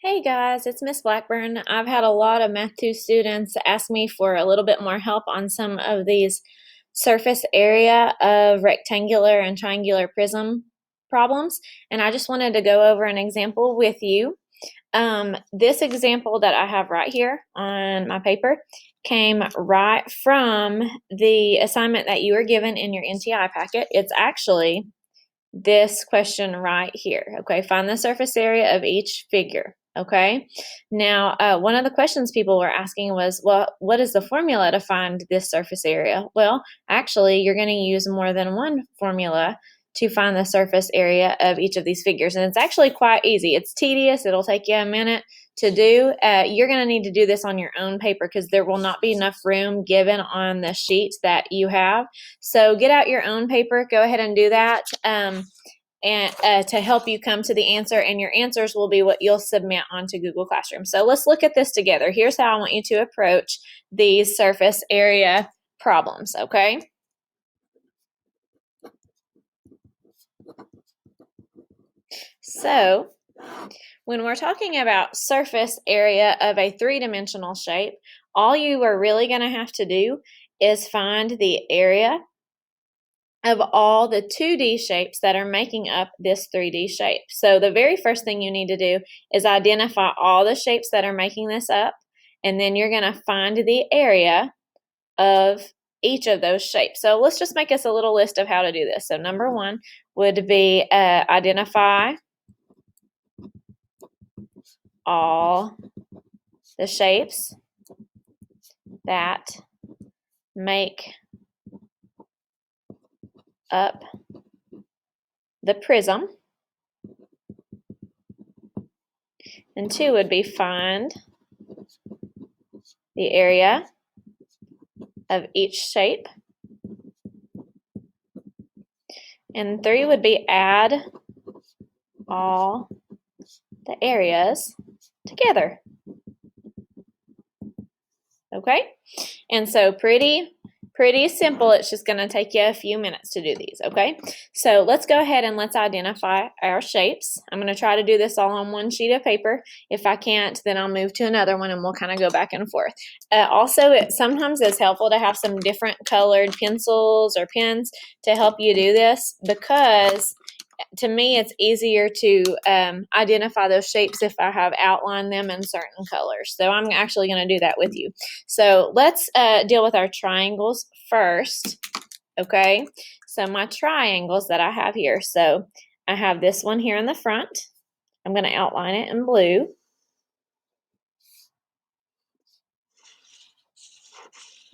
Hey guys, it's Miss Blackburn. I've had a lot of Math 2 students ask me for a little bit more help on some of these surface area of rectangular and triangular prism problems, and I just wanted to go over an example with you. This example that I have right here on my paper came right from the assignment that you were given in your NTI packet. It's actually this question right here. Okay, find the surface area of each figure. Okay, now one of the questions people were asking was, well, what is the formula to find this surface area? Well, actually, you're going to use more than one formula to find the surface area of each of these figures, and it's actually quite easy. It's tedious. It'll take you a minute to do. You're going to need to do this on your own paper because there will not be enough room given on the sheet that you have. So get out your own paper, go ahead and do that, and to help you come to the answer, and your answers will be what you'll submit onto Google Classroom. So let's look at this together. Here's how I want you to approach these surface area problems, okay? So when we're talking about surface area of a three-dimensional shape, all you are really going to have to do is find the area of all the 2D shapes that are making up this 3D shape. So the very first thing you need to do is identify all the shapes that are making this up, and then you're going to find the area of each of those shapes. So let's just make us a little list of how to do this. So number one would be identify all the shapes that make up the prism. And two would be find the area of each shape. And three would be add all the areas together. Okay? And so pretty simple. It's just going to take you a few minutes to do these, okay? So let's go ahead and let's identify our shapes. I'm going to try to do this all on one sheet of paper. If I can't, then I'll move to another one and we'll kind of go back and forth. Also, it sometimes is helpful to have some different colored pencils or pens to help you do this, because to me, it's easier to identify those shapes if I have outlined them in certain colors. So I'm actually going to do that with you. So let's deal with our triangles first, okay? So my triangles that I have here. So I have this one here in the front. I'm going to outline it in blue.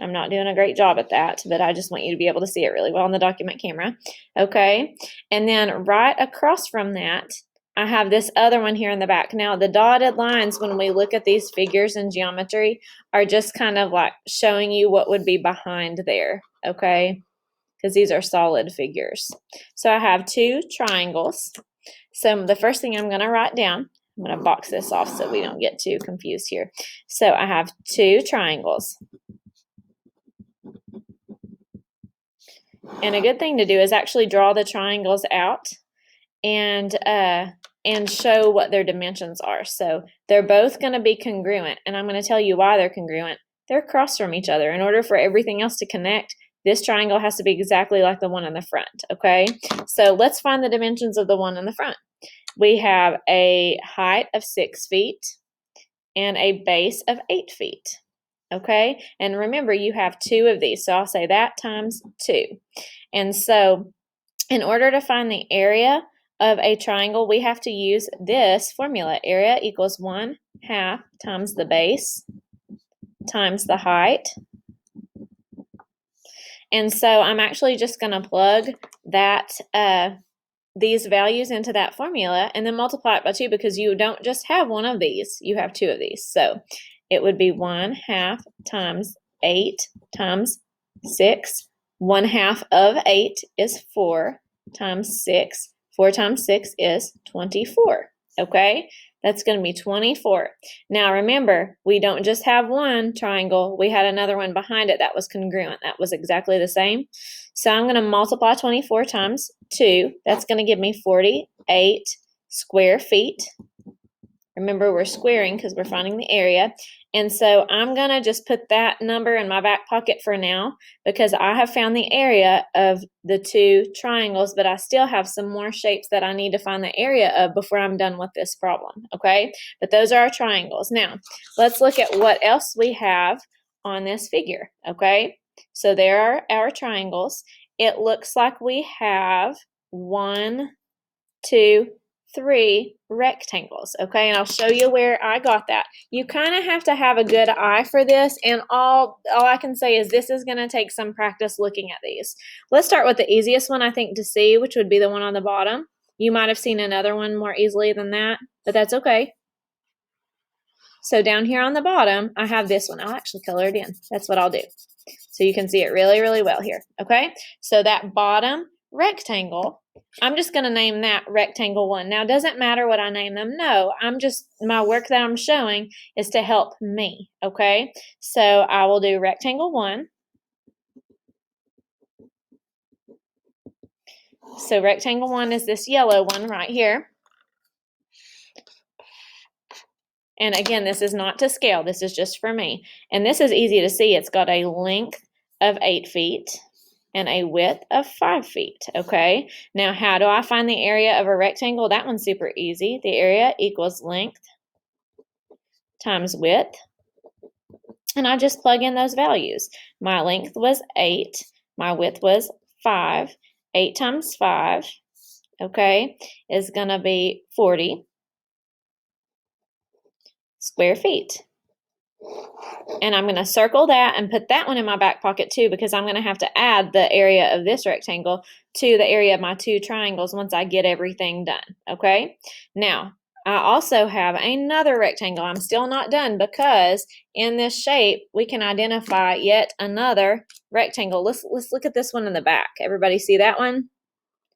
I'm not doing a great job at that, but I just want you to be able to see it really well on the document camera. Okay, and then right across from that, I have this other one here in the back. Now, the dotted lines, when we look at these figures in geometry, are just kind of like showing you what would be behind there, okay? Because these are solid figures. So I have two triangles. So the first thing I'm going to write down, I'm going to box this off so we don't get too confused here. So I have two triangles. And a good thing to do is actually draw the triangles out and show what their dimensions are. So they're both going to be congruent, and I'm going to tell you why they're congruent. They're across from each other. In order for everything else to connect, this triangle has to be exactly like the one in the front, okay? So let's find the dimensions of the one in the front. We have a height of 6 feet and a base of 8 feet. Okay, and remember, you have two of these, so I'll say that times 2. And so in order to find the area of a triangle, we have to use this formula. Area equals 1/2 times the base times the height. And so I'm actually just going to plug that these values into that formula and then multiply it by 2, because you don't just have one of these, you have two of these. So it would be 1/2 times 8 times 6. 1/2 of 8 is 4 times 6. 4 times 6 is 24. Okay, that's going to be 24. Now remember, we don't just have one triangle. We had another one behind it that was congruent. That was exactly the same. So I'm going to multiply 24 times 2. That's going to give me 48 square feet. Remember, we're squaring because we're finding the area. And so I'm going to just put that number in my back pocket for now because I have found the area of the two triangles, but I still have some more shapes that I need to find the area of before I'm done with this problem, okay? But those are our triangles. Now, let's look at what else we have on this figure, okay? So there are our triangles. It looks like we have 1, 2, 3 rectangles, okay? And I'll show you where I got that. You kind of have to have a good eye for this, and all I can say is this is going to take some practice looking at these. Let's start with the easiest one I think to see, which would be the one on the bottom. You might have seen another one more easily than that, but that's okay. So down here on the bottom, I have this one. I'll actually color it in. That's what I'll do. So you can see it really, really well here, okay? So that bottom rectangle, I'm just going to name that rectangle 1. Now, it doesn't matter what I name them. No, my work that I'm showing is to help me, okay? So I will do rectangle 1. So rectangle 1 is this yellow one right here. And again, this is not to scale. This is just for me. And this is easy to see. It's got a length of 8 feet. And a width of 5 feet, okay? Now, how do I find the area of a rectangle? That one's super easy. The area equals length times width. And I just plug in those values. My length was 8. My width was 5. 8 times 5, okay, is going to be 40 square feet. And I'm going to circle that and put that one in my back pocket too because I'm going to have to add the area of this rectangle to the area of my two triangles once I get everything done, okay? Now, I also have another rectangle. I'm still not done because in this shape, we can identify yet another rectangle. Let's look at this one in the back. Everybody see that one?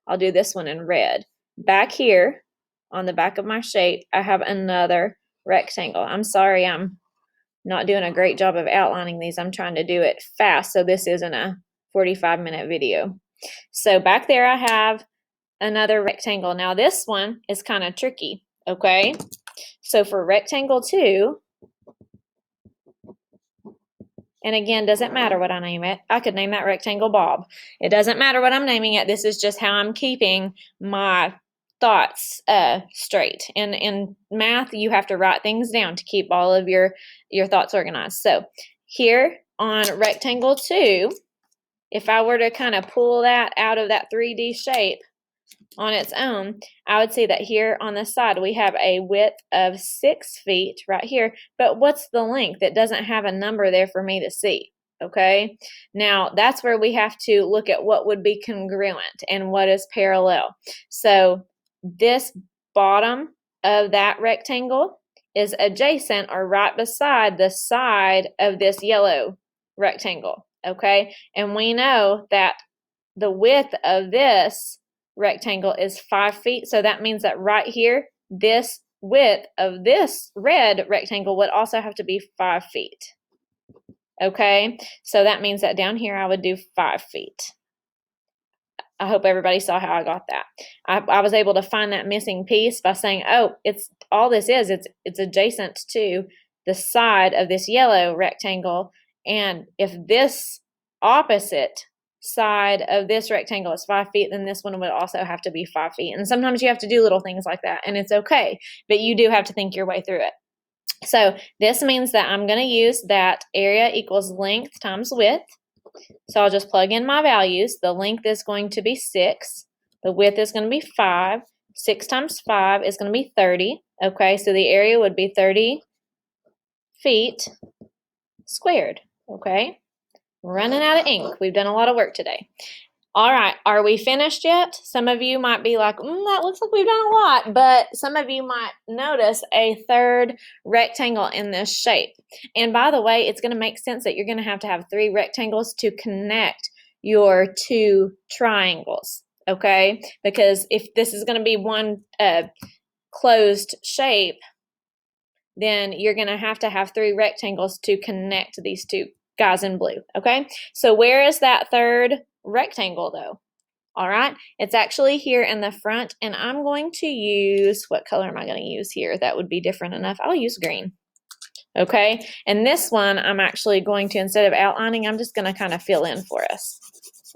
I'll do this one in red. Back here on the back of my shape, I have another rectangle. I'm sorry, I'm not doing a great job of outlining these. I'm trying to do it fast so this isn't a 45-minute video. So back there I have another rectangle. Now this one is kind of tricky, okay? So for rectangle 2, and again, doesn't matter what I name it. I could name that rectangle Bob. It doesn't matter what I'm naming it. This is just how I'm keeping my thoughts straight. And in math, you have to write things down to keep all of your thoughts organized. So here on rectangle 2, if I were to kind of pull that out of that 3D shape on its own, I would see that here on the side we have a width of 6 feet right here, but what's the length? It doesn't have a number there for me to see, okay? Now that's where we have to look at what would be congruent and what is parallel. So this bottom of that rectangle is adjacent or right beside the side of this yellow rectangle, okay? And we know that the width of this rectangle is 5 feet, so that means that right here, this width of this red rectangle would also have to be 5 feet. Okay, so that means that down here I would do 5 feet. I hope everybody saw how I got that. I was able to find that missing piece by saying, oh, it's all this is, it's adjacent to the side of this yellow rectangle, and if this opposite side of this rectangle is 5 feet, then this one would also have to be 5 feet. And sometimes you have to do little things like that, and it's okay, but you do have to think your way through it. So this means that I'm going to use that area equals length times width. So I'll just plug in my values. The length is going to be 6. The width is going to be 5. 6 times 5 is going to be 30. Okay, so the area would be 30 feet squared. Okay, running out of ink. We've done a lot of work today. All right, are we finished yet? Some of you might be like, that looks like we've done a lot, but some of you might notice a third rectangle in this shape. And by the way, it's going to make sense that you're going to have 3 rectangles to connect your 2 triangles, okay? Because if this is going to be one closed shape, then you're going to have 3 rectangles to connect these 2 guys in blue, okay? So where is that third rectangle though? All right, it's actually here in the front, and I'm going to use, what color am I going to use here? That would be different enough. I'll use green. Okay, and this one I'm actually going to, instead of outlining, I'm just going to kind of fill in for us.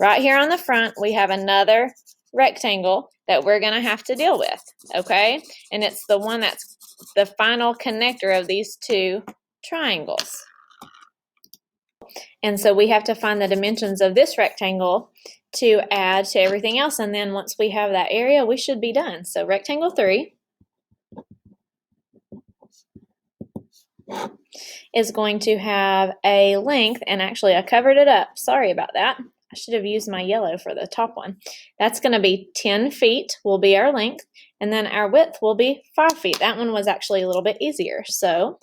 Right here on the front, we have another rectangle that we're going to have to deal with, okay? And it's the one that's the final connector of these two triangles. And so we have to find the dimensions of this rectangle to add to everything else. And then once we have that area, we should be done. So rectangle 3 is going to have a length, and actually I covered it up. Sorry about that. I should have used my yellow for the top one. That's going to be 10 feet will be our length, and then our width will be 5 feet. That one was actually a little bit easier. So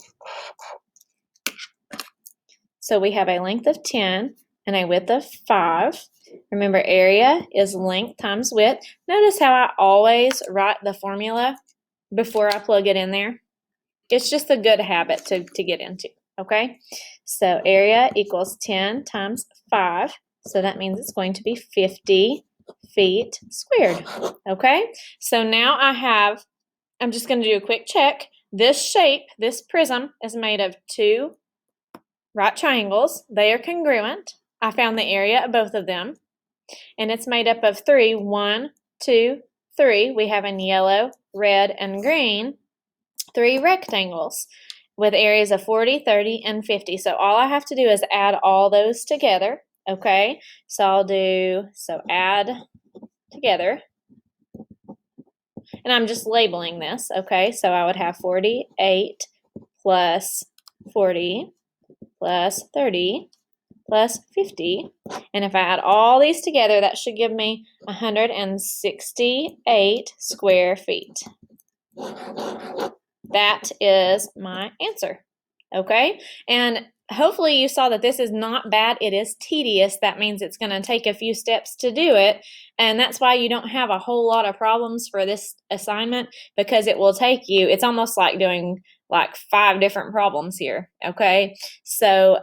we have a length of 10 and a width of 5. Remember, area is length times width. Notice how I always write the formula before I plug it in there. It's just a good habit to get into, okay? So area equals 10 times 5. So that means it's going to be 50 feet squared, okay? So now I'm just going to do a quick check. This shape, this prism, is made of 2 right triangles. They are congruent. I found the area of both of them. And it's made up of 3. 1, 2, 3. We have in yellow, red, and green 3 rectangles with areas of 40, 30, and 50. So all I have to do is add all those together, okay? So add together. And I'm just labeling this, okay? So I would have 48 plus 40 plus 30 plus 50. And if I add all these together, that should give me 168 square feet. That is my answer, okay? And hopefully you saw that this is not bad. It is tedious. That means it's going to take a few steps to do it, and that's why you don't have a whole lot of problems for this assignment, because it will take you, it's almost like doing like 5 different problems here, okay? So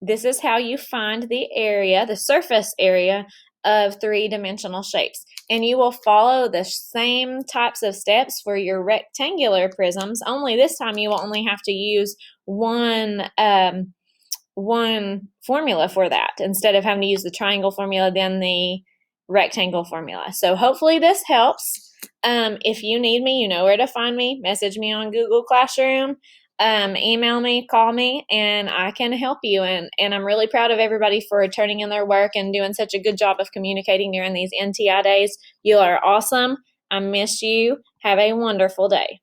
this is how you find the area, the surface area of 3-dimensional shapes. And you will follow the same types of steps for your rectangular prisms, only this time you will only have to use one formula for that, instead of having to use the triangle formula, then the rectangle formula. So hopefully this helps. If you need me, you know where to find me. Message me on Google Classroom. Email me, call me, and I can help you. And I'm really proud of everybody for turning in their work and doing such a good job of communicating during these NTI days. You are awesome. I miss you. Have a wonderful day.